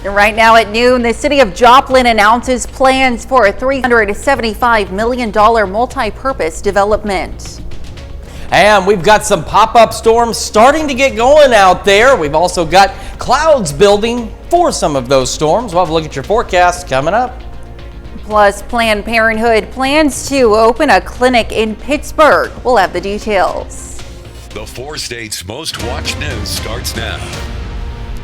Right now at noon, the city of Joplin announces plans for a $375 million multi-purpose development. And we've got some pop-up storms starting to get going out there. We've also got clouds building for some of those storms. We'll have a look at your forecast coming up. Plus, Planned Parenthood plans to open a clinic in Pittsburgh. We'll have the details. The 4 states' most watched news starts now.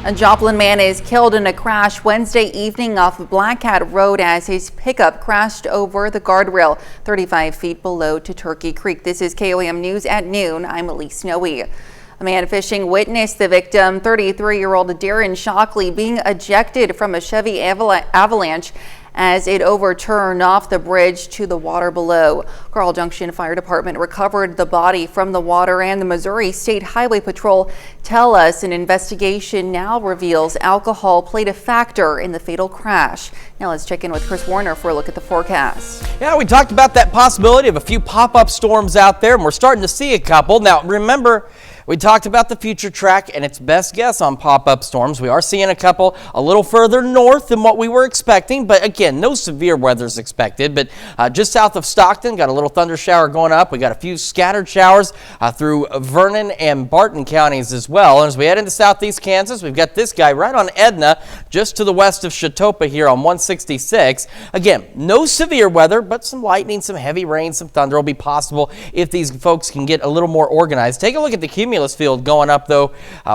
A Joplin man is killed in a crash Wednesday evening off of Black Cat Road as his pickup crashed over the guardrail 35 feet below to Turkey Creek. This is KOAM News at noon. I'm Elise Snowy. A man fishing witnessed the victim, 33-year-old Darren Shockley, being ejected from a Chevy Avalanche as it overturned off the bridge to the water below. Carl Junction Fire Department recovered the body from the water, and the Missouri State Highway Patrol tell us an investigation now reveals alcohol played a factor in the fatal crash. Now let's check in with Chris Warner for a look at the forecast. Yeah, we talked about that possibility of a few pop-up storms out there, and we're starting to see a couple. Now remember, we talked about the future track and its best guess on pop-up storms. We are seeing a couple a little further north than what we were expecting, but again, no severe weather is expected. But just south of Stockton, got a little thunder shower going up. We got a few scattered showers through Vernon and Barton counties as well. And as we head into southeast Kansas, we've got this guy right on Edna, just to the west of Chatopa here on 166. Again, no severe weather, but some lightning, some heavy rain, some thunder will be possible if these folks can get a little more organized. Take a look at the cumulus field going up though,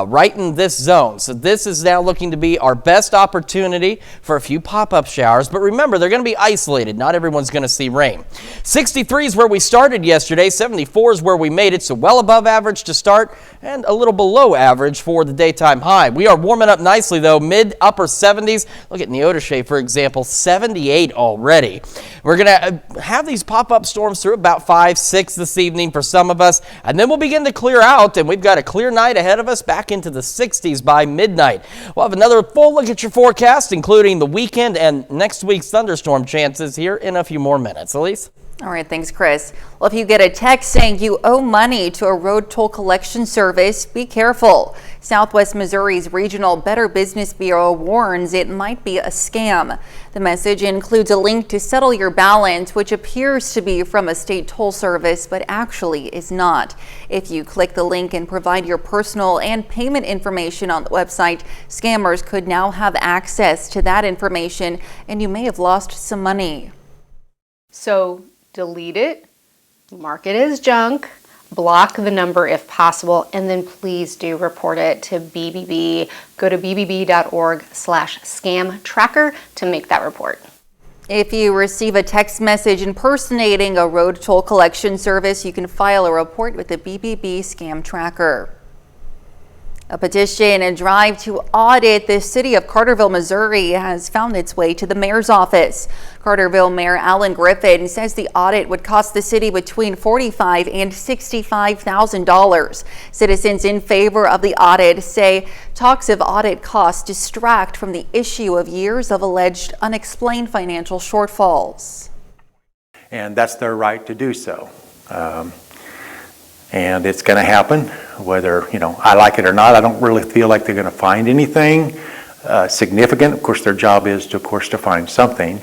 right in this zone. So this is now looking to be our best opportunity for a few pop-up showers. But remember, they're going to be isolated. Not everyone's going to see rain. 63 is where we started yesterday. 74 is where we made it. So well above average to start and a little below average for the daytime high. We are warming up nicely though, mid-upper 70s. Look at Neodesha, for example, 78 already. We're going to have these pop-up storms through about 5, 6 this evening for some of us, and then we'll begin to clear out, and we've got a clear night ahead of us back into the 60s by midnight. We'll have another full look at your forecast, including the weekend and next week's thunderstorm chances here in a few more minutes. Elise? All right, thanks, Chris. Well, if you get a text saying you owe money to a road toll collection service, be careful. Southwest Missouri's Regional Better Business Bureau warns it might be a scam. The message includes a link to settle your balance, which appears to be from a state toll service, but actually is not. If you click the link and provide your personal and payment information on the website, scammers could now have access to that information, and you may have lost some money. So delete it, mark it as junk, block the number if possible, and then please do report it to BBB. Go to bbb.org/scam tracker to make that report. If you receive a text message impersonating a road toll collection service, you can file a report with the BBB scam tracker. A petition and drive to audit the city of Carterville, Missouri has found its way to the mayor's office. Carterville Mayor Alan Griffin says the audit would cost the city between $45,000 and $65,000. Citizens in favor of the audit say talks of audit costs distract from the issue of years of alleged unexplained financial shortfalls. And that's their right to do so. And it's going to happen, whether I like it or not. I don't really feel like they're going to find anything significant. Of course, their job is to find something,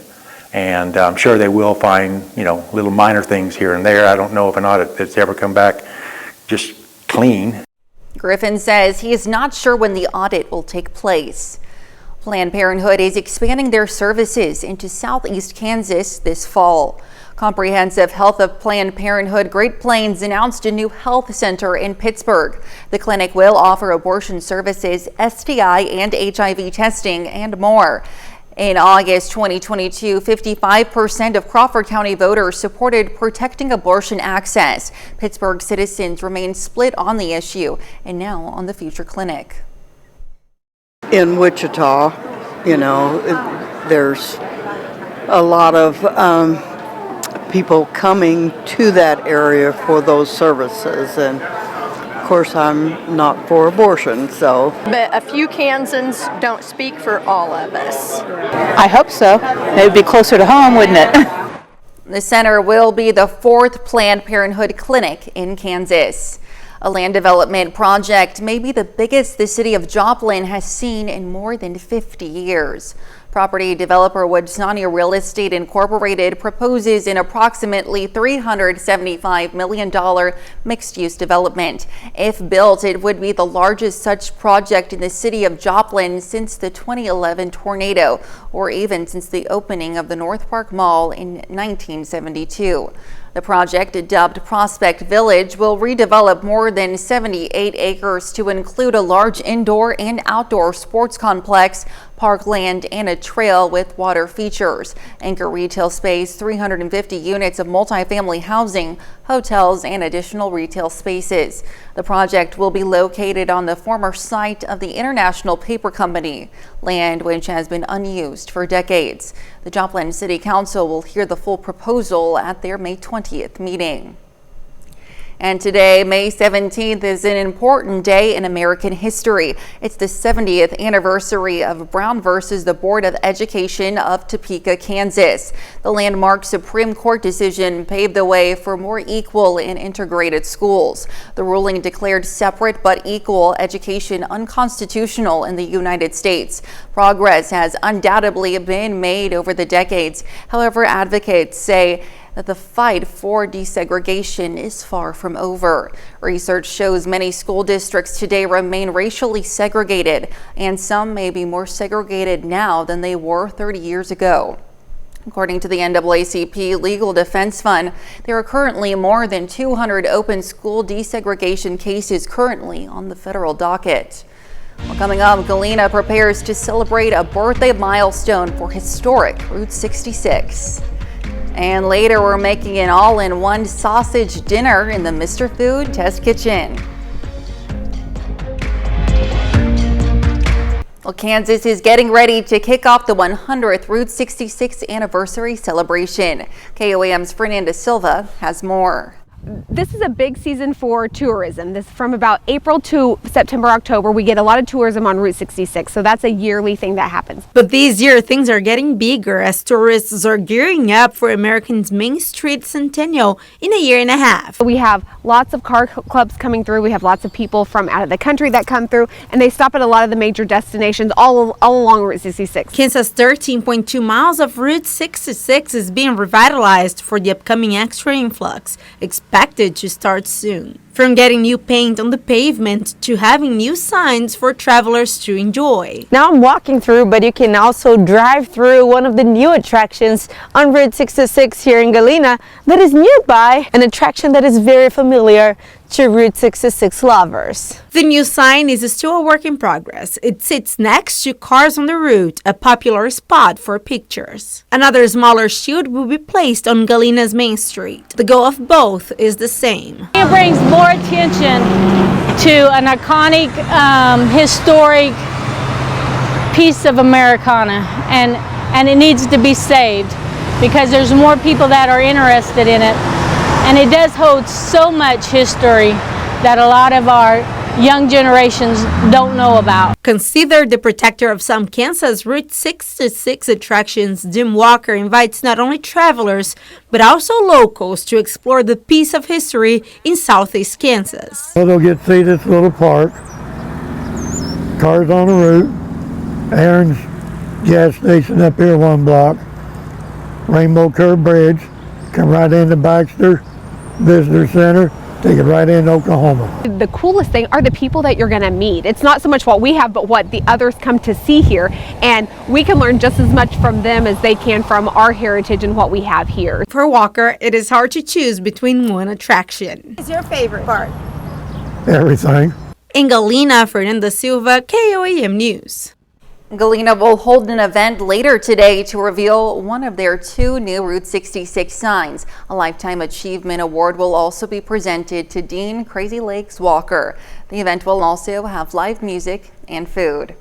and I'm sure they will find little minor things here and there. I don't know of an audit that's ever come back just clean. Griffin says he is not sure when the audit will take place. Planned Parenthood is expanding their services into southeast Kansas this fall. Comprehensive Health of Planned Parenthood Great Plains announced a new health center in Pittsburgh. The clinic will offer abortion services, STI and HIV testing, and more. In August 2022, 55% of Crawford County voters supported protecting abortion access. Pittsburgh citizens remain split on the issue and now on the future clinic. In Wichita, there's a lot of people coming to that area for those services, and of course I'm not for abortion, so. But a few Kansans don't speak for all of us. I hope so. It would be closer to home, wouldn't it? The center will be the 4th Planned Parenthood clinic in Kansas. A land development project may be the biggest the city of Joplin has seen in more than 50 years. Property developer Woodsania Real Estate Incorporated proposes an approximately $375 million mixed-use development. If built, it would be the largest such project in the city of Joplin since the 2011 tornado, or even since the opening of the North Park Mall in 1972. The project, dubbed Prospect Village, will redevelop more than 78 acres to include a large indoor and outdoor sports complex, parkland, and a trail with water features. Anchor retail space, 350 units of multifamily housing, hotels, and additional retail spaces. The project will be located on the former site of the International Paper Company, land which has been unused for decades. The Joplin City Council will hear the full proposal at their May 20th meeting. And today, May 17th, is an important day in American history. It's the 70th anniversary of Brown versus the Board of Education of Topeka, Kansas. The landmark Supreme Court decision paved the way for more equal and integrated schools. The ruling declared separate but equal education unconstitutional in the United States. Progress has undoubtedly been made over the decades. However, advocates say that the fight for desegregation is far from over. Research shows many school districts today remain racially segregated, and some may be more segregated now than they were 30 years ago. According to the NAACP Legal Defense Fund, there are currently more than 200 open school desegregation cases currently on the federal docket. Well, coming up, Galena prepares to celebrate a birthday milestone for historic Route 66. And later, we're making an all-in-one sausage dinner in the Mr. Food Test Kitchen. Well, Kansas is getting ready to kick off the 100th Route 66 anniversary celebration. KOAM's Fernanda Silva has more. This is a big season for tourism. This from about April to September, October, we get a lot of tourism on Route 66. So that's a yearly thing that happens. But this year, things are getting bigger as tourists are gearing up for America's Main Street Centennial in a year and a half. We have lots of car clubs coming through. We have lots of people from out of the country that come through, and they stop at a lot of the major destinations all along Route 66. Kansas' 13.2 miles of Route 66 is being revitalized for the upcoming extra influx, expected to start soon. From getting new paint on the pavement to having new signs for travelers to enjoy. Now I'm walking through, but you can also drive through one of the new attractions on Route 66 here in Galena that is nearby, an attraction that is very familiar to Route 66 lovers. The new sign is still a work in progress. It sits next to cars on the route, a popular spot for pictures. Another smaller shield will be placed on Galena's Main Street. The goal of both is the same. It brings more attention to an iconic, historic piece of Americana, and it needs to be saved because there's more people that are interested in it. And it does hold so much history that a lot of our young generations don't know about. Considered the protector of some Kansas Route 66 attractions, Jim Walker invites not only travelers, but also locals to explore the piece of history in southeast Kansas. Well, they'll get to see this little park, cars on the route, Aaron's gas station up here 1 block, Rainbow Curve Bridge, come right into Baxter Visitor Center, take it right into Oklahoma. The coolest thing are the people that you're going to meet. It's not so much what we have, but what the others come to see here. And we can learn just as much from them as they can from our heritage and what we have here. For Walker, it is hard to choose between one attraction. What is your favorite part? Everything. In Galena, Fernanda Silva, KOAM News. Galena will hold an event later today to reveal one of their 2 new Route 66 signs. A Lifetime Achievement Award will also be presented to Dean Crazy Legs Walker. The event will also have live music and food.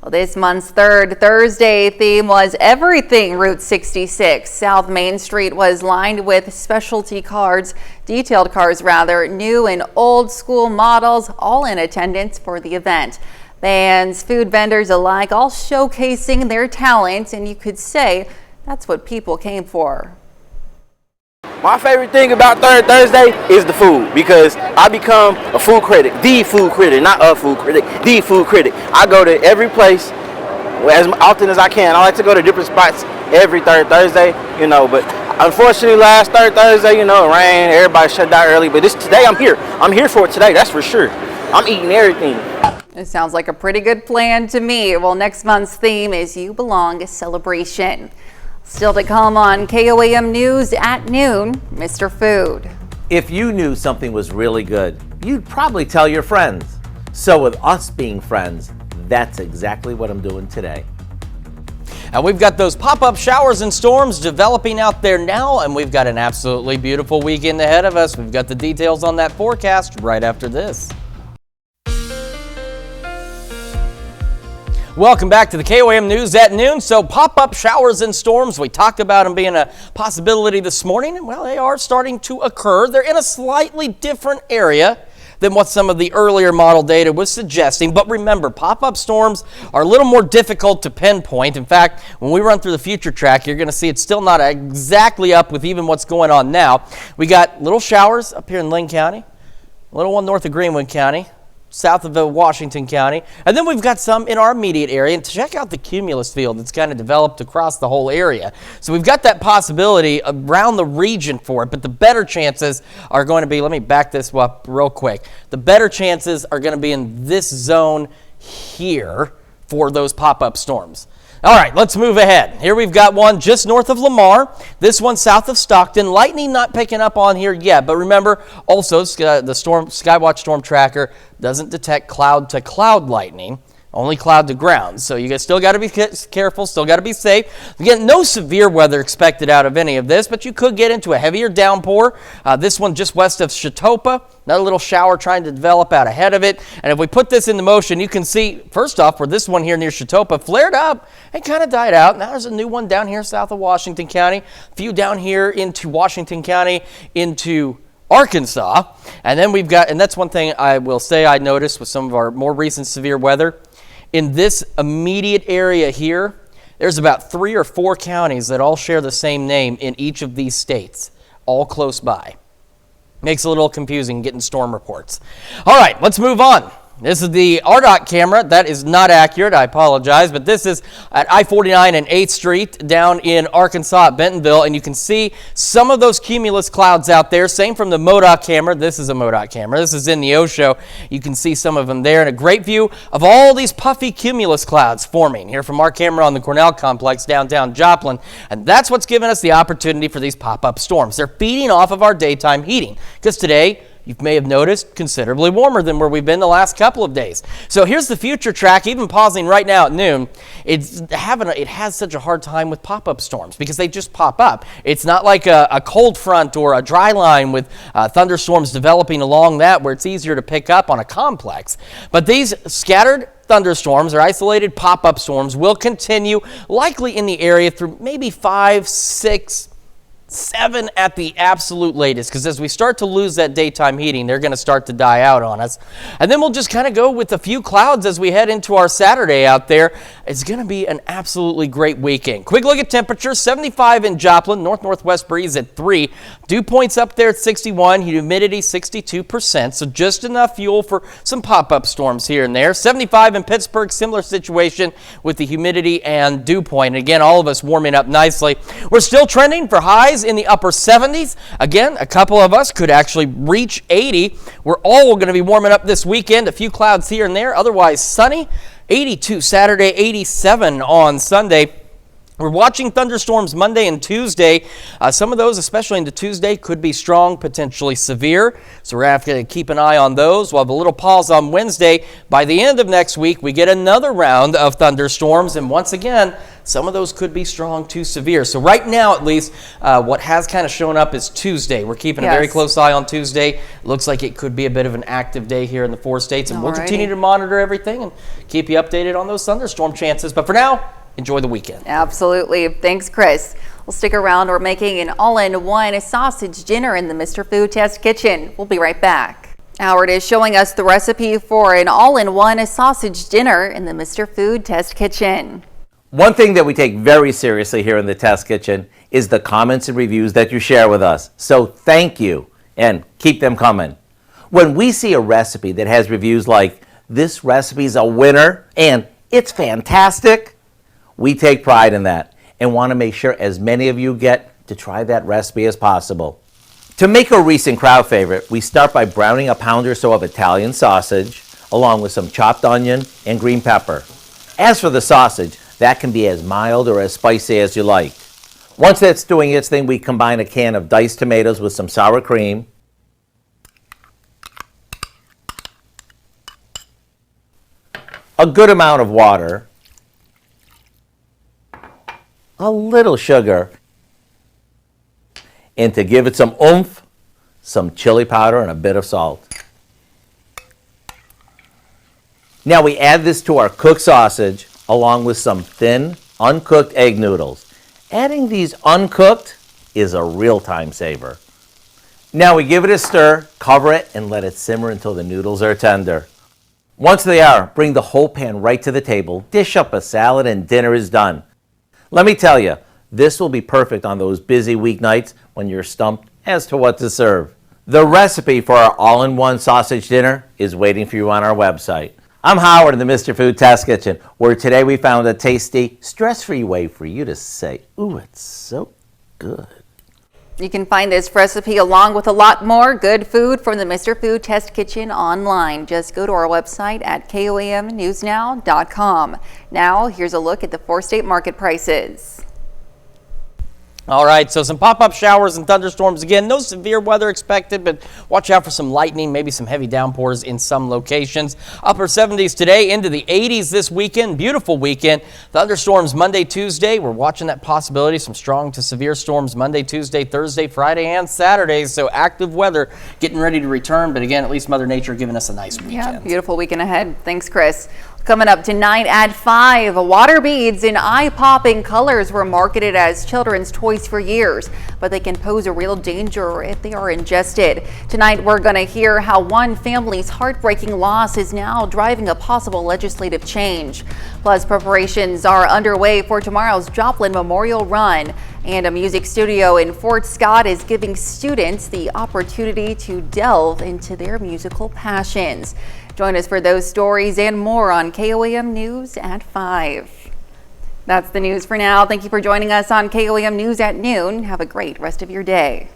Well, this month's third Thursday theme was Everything Route 66. South Main Street was lined with specialty cars, detailed cars rather, new and old school models, all in attendance for the event. Bands, food vendors alike, all showcasing their talents, and you could say that's what people came for. My favorite thing about Third Thursday is the food, because I become a food critic, the food critic, not a food critic, the food critic. I go to every place as often as I can. I like to go to different spots every Third Thursday, but unfortunately last Third Thursday, it rained, everybody shut down early, but today I'm here. I'm here for it today, that's for sure. I'm eating everything. It sounds like a pretty good plan to me. Well, next month's theme is You Belong Celebration. Still to come on KOAM News at noon, Mr. Food. If you knew something was really good, you'd probably tell your friends. So with us being friends, that's exactly what I'm doing today. And we've got those pop-up showers and storms developing out there now, and we've got an absolutely beautiful weekend ahead of us. We've got the details on that forecast right after this. Welcome back to the KOAM News at noon. So pop-up showers and storms, we talked about them being a possibility this morning. Well, they are starting to occur. They're in a slightly different area than what some of the earlier model data was suggesting. But remember, pop-up storms are a little more difficult to pinpoint. In fact, when we run through the future track, you're going to see it's still not exactly up with even what's going on now. We got little showers up here in Lynn County, a little one north of Greenwood County, south of Washington County, and then we've got some in our immediate area. And check out the cumulus field that's kind of developed across the whole area. So we've got that possibility around the region for it, but the better chances are going to be, let me back this up real quick. The better chances are going to be in this zone here for those pop-up storms. All right, let's move ahead. Here we've got one just north of Lamar. This one south of Stockton. Lightning not picking up on here yet, but remember also the Skywatch Storm Tracker doesn't detect cloud-to-cloud lightning, only cloud to ground. So you guys still got to be careful, still got to be safe. Again, no severe weather expected out of any of this, but you could get into a heavier downpour. This one just west of Chautauqua. Another little shower trying to develop out ahead of it. And if we put this into motion, you can see, first off, where this one here near Chautauqua flared up and kind of died out. Now there's a new one down here south of Washington County, a few down here into Washington County, into Arkansas. And then we've got, and that's one thing I will say I noticed with some of our more recent severe weather. In this immediate area here, there's about 3 or 4 counties that all share the same name in each of these states, all close by. Makes it a little confusing getting storm reports. All right, let's move on. This is the RDOT camera. That is not accurate. I apologize, but this is at I-49 and 8th Street down in Arkansas at Bentonville, and you can see some of those cumulus clouds out there. Same from the MoDOT camera. This is a MoDOT camera. This is in the Osho. You can see some of them there, and a great view of all these puffy cumulus clouds forming here from our camera on the Cornell Complex downtown Joplin, and that's what's given us the opportunity for these pop-up storms. They're feeding off of our daytime heating, because today, you may have noticed, considerably warmer than where we've been the last couple of days. So here's the future track, even pausing right now at noon. It has such a hard time with pop-up storms because they just pop up. It's not like a cold front or a dry line with thunderstorms developing along that where it's easier to pick up on a complex. But these scattered thunderstorms or isolated pop-up storms will continue likely in the area through maybe 5, 6, 7 at the absolute latest, because as we start to lose that daytime heating, they're going to start to die out on us. And then we'll just kind of go with a few clouds as we head into our Saturday out there. It's going to be an absolutely great weekend. Quick look at temperatures, 75 in Joplin, north-northwest breeze at 3. Dew points up there at 61, humidity 62%, so just enough fuel for some pop-up storms here and there. 75 in Pittsburgh, similar situation with the humidity and dew point. And again, all of us warming up nicely. We're still trending for highs in the upper 70s. Again, a couple of us could actually reach 80. We're all going to be warming up this weekend. A few clouds here and there, otherwise sunny. 82 Saturday, 87 on Sunday. We're watching thunderstorms Monday and Tuesday. Some of those, especially into Tuesday, could be strong, potentially severe. So we're going to have to keep an eye on those. We'll have a little pause on Wednesday. By the end of next week, we get another round of thunderstorms. And once again, some of those could be strong to severe. So right now, at least, what has kind of shown up is Tuesday. We're keeping a very close eye on Tuesday. Looks like it could be a bit of an active day here in the 4 states. And we'll continue to monitor everything and keep you updated on those thunderstorm chances. But for now, enjoy the weekend. Absolutely. Thanks, Chris. We'll stick around. We're making an all-in-one sausage dinner in the Mr. Food Test Kitchen. We'll be right back. Howard is showing us the recipe for an all-in-one sausage dinner in the Mr. Food Test Kitchen. One thing that we take very seriously here in the Test Kitchen is the comments and reviews that you share with us. So thank you, and keep them coming. When we see a recipe that has reviews like, "This recipe's a winner," and "It's fantastic," we take pride in that and want to make sure as many of you get to try that recipe as possible. To make a recent crowd favorite, we start by browning a pound or so of Italian sausage, along with some chopped onion and green pepper. As for the sausage, that can be as mild or as spicy as you like. Once that's doing its thing, we combine a can of diced tomatoes with some sour cream, a good amount of water, a little sugar, and to give it some oomph, some chili powder and a bit of salt. Now we add this to our cooked sausage along with some thin, uncooked egg noodles. Adding these uncooked is a real time saver. Now we give it a stir, cover it, and let it simmer until the noodles are tender. Once they are, bring the whole pan right to the table, dish up a salad, and dinner is done. Let me tell you, this will be perfect on those busy weeknights when you're stumped as to what to serve. The recipe for our all-in-one sausage dinner is waiting for you on our website. I'm Howard in the Mr. Food Test Kitchen, where today we found a tasty, stress-free way for you to say, "Ooh, it's so good." You can find this recipe along with a lot more good food from the Mr. Food Test Kitchen online. Just go to our website at KOAMnewsnow.com. Now, here's a look at the 4-state market prices. All right, so some pop-up showers and thunderstorms again. No severe weather expected, but watch out for some lightning, maybe some heavy downpours in some locations. Upper 70s today, into the 80s this weekend. Beautiful weekend. Thunderstorms Monday, Tuesday. We're watching that possibility. Some strong to severe storms Monday, Tuesday, Thursday, Friday, and Saturday. So active weather getting ready to return. But again, at least Mother Nature giving us a nice weekend. Yeah, beautiful weekend ahead. Thanks, Chris. Coming up tonight at 5, water beads in eye-popping colors were marketed as children's toys for years, but they can pose a real danger if they are ingested. Tonight, we're going to hear how one family's heartbreaking loss is now driving a possible legislative change. Plus, preparations are underway for tomorrow's Joplin Memorial Run, and a music studio in Fort Scott is giving students the opportunity to delve into their musical passions. Join us for those stories and more on KOAM News at 5. That's the news for now. Thank you for joining us on KOAM News at noon. Have a great rest of your day.